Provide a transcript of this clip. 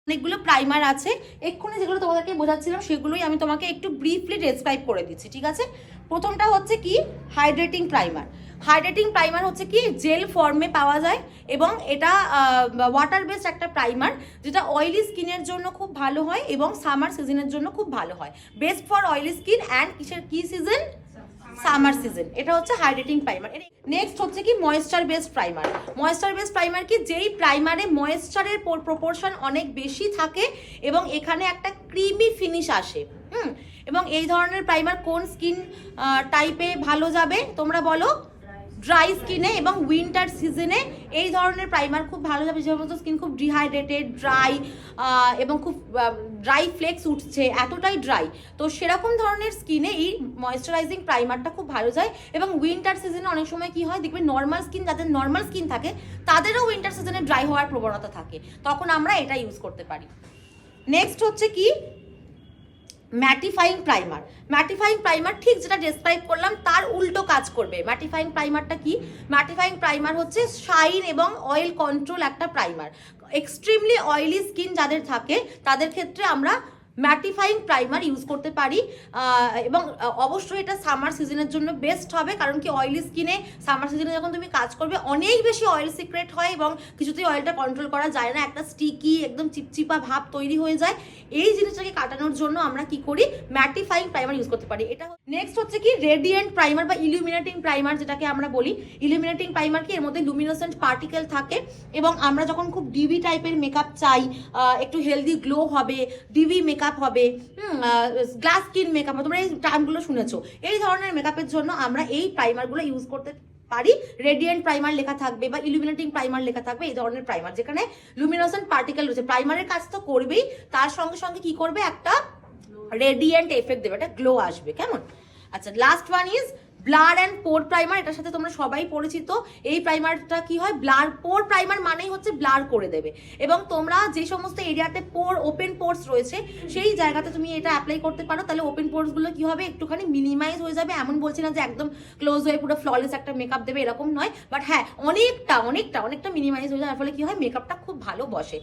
অনেকগুলো প্রাইমার আছে, এক্ষুনি যেগুলো তোমাদেরকে বোঝাচ্ছিলাম সেগুলোই আমি তোমাকে একটু ব্রিফলি ডেসক্রাইব করে দিচ্ছি, ঠিক আছে। প্রথমটা হচ্ছে কি হাইড্রেটিং প্রাইমার। হাইড্রেটিং প্রাইমার হচ্ছে কি জেল ফর্মে পাওয়া যায় এবং এটা ওয়াটার বেসড একটা প্রাইমার, যেটা অয়েলি স্কিনের জন্য খুব ভালো হয় এবং সামার সিজনের জন্য খুব ভালো হয়। Best for oily skin and কি সিজন? Summer season. এটা হচ্ছে হাইড্রেটিং প্রাইমার। নেক্সট হচ্ছে কি moisture based primer. Moisture based primer কি যেই প্রাইমারে ময়েশ্চারের প্রপোর্শন অনেক বেশি থাকে এবং এখানে একটা ক্রিমি ফিনিশ আসে। এবং এই ধরনের প্রাইমার কোন স্কিন টাইপে ভালো যাবে তোমরা বলো? ড্রাই স্কিনে এবং উইন্টার সিজনে এই ধরনের প্রাইমার খুব ভালো যাবে। যে সমস্ত স্কিন খুব ডিহাইড্রেটেড, ড্রাই এবং খুব ড্রাই ফ্লেক্স উঠছে, এতটাই ড্রাই, তো সেরকম ধরনের স্কিনে এই ময়েশ্চারাইজিং প্রাইমারটা খুব ভালো যায়। এবং উইন্টার সিজনে অনেক সময় কি হয় দেখবে, নর্মাল স্কিন, যাদের নর্মাল স্কিন থাকে তাদেরও উইন্টার সিজনে ড্রাই হওয়ার প্রবণতা থাকে, তখন আমরা এটা ইউজ করতে পারি। নেক্সট হচ্ছে কি ম্যাটিফাইং প্রাইমার। ম্যাটিফাইং প্রাইমার ঠিক যেটা ডেসক্রাইব করলাম তার উল্টো কাজ করবে। ম্যাটিফাইং প্রাইমারটা কি? ম্যাটিফাইং প্রাইমার হচ্ছে শাইন এবং অয়েল কন্ট্রোল একটা প্রাইমার। এক্সট্রিমলি অয়েলি স্কিন যাদের থাকে তাদের ক্ষেত্রে আমরা ম্যাটিফাইং প্রাইমার ইউজ করতে পারি। এবং অবশ্যই এটা সামার সিজনের জন্য বেস্ট হবে, কারণ কি অয়েলি স্কিনে সামার সিজনে যখন তুমি কাজ করবে অনেক বেশি অয়েল সিক্রেট হয় এবং কিছুতেই অয়েলটা কন্ট্রোল করা যায় না, একটা স্টিকি একদম চিপচিপা ভাব তৈরি হয়ে যায়। এই জিনিসটাকে কাটানোর জন্য আমরা কি করি, ম্যাটিফাইং প্রাইমার ইউজ করতে পারি। এটা নেক্সট হচ্ছে কি রেডিয়েন্ট প্রাইমার বা ইলুমিনেটিং প্রাইমার, যেটাকে আমরা বলি। ইলুমিনেটিং প্রাইমার কি এর মধ্যে লুমিনেসেন্ট পার্টিকেল থাকে এবং আমরা যখন খুব ডিবি টাইপের মেকআপ চাই, একটু হেলদি গ্লো হবে, ডিবি মেকআপ হবে, গ্লাস স্কিন মেকআপ হবে, তোমরা এই টার্মগুলো শুনেছো, এই ধরনের মেকআপের জন্য আমরা এই প্রাইমারগুলো ইউজ করতে পারি। রেডিয়েন্ট প্রাইমার লেখা থাকবে বা ইলুমিনেটিং প্রাইমার লেখা থাকবে, এই ধরনের প্রাইমার যেখানে লুমিনেসেন্ট পার্টিকেল রয়েছে। প্রাইমারের কাজ তো করবেই, তার সঙ্গে সঙ্গে কি করবে, একটা রেডিয়েন্ট এফেক্ট দেবে, একটা গ্লো আসবে, কেমন? আচ্ছা, last one is blur and poor primer. এটার সাথে তোমরা সবাই পরিচিত। এই প্রাইমারটা কি হয়, ব্লার পোর প্রাইমার মানেই হচ্ছে ব্লার করে দেবে এবং তোমরা যে সমস্ত এরিয়াতে পোর ওপেন পোর্স রয়েছে সেই জায়গাতে তুমি এটা অ্যাপ্লাই করতে পারো, তাহলে ওপেন পোর্সগুলো কি হবে, একটুখানি মিনিমাইজ হয়ে যাবে। এমন বলছি না যে একদম ক্লোজ হয়ে পুরো ফ্ললেস একটা মেকআপ দেবে, এরকম নয়, বাট হ্যাঁ অনেকটা মিনিমাইজ হয়ে যায়, ফলে কি হয় মেকআপটা খুব ভালো বসে।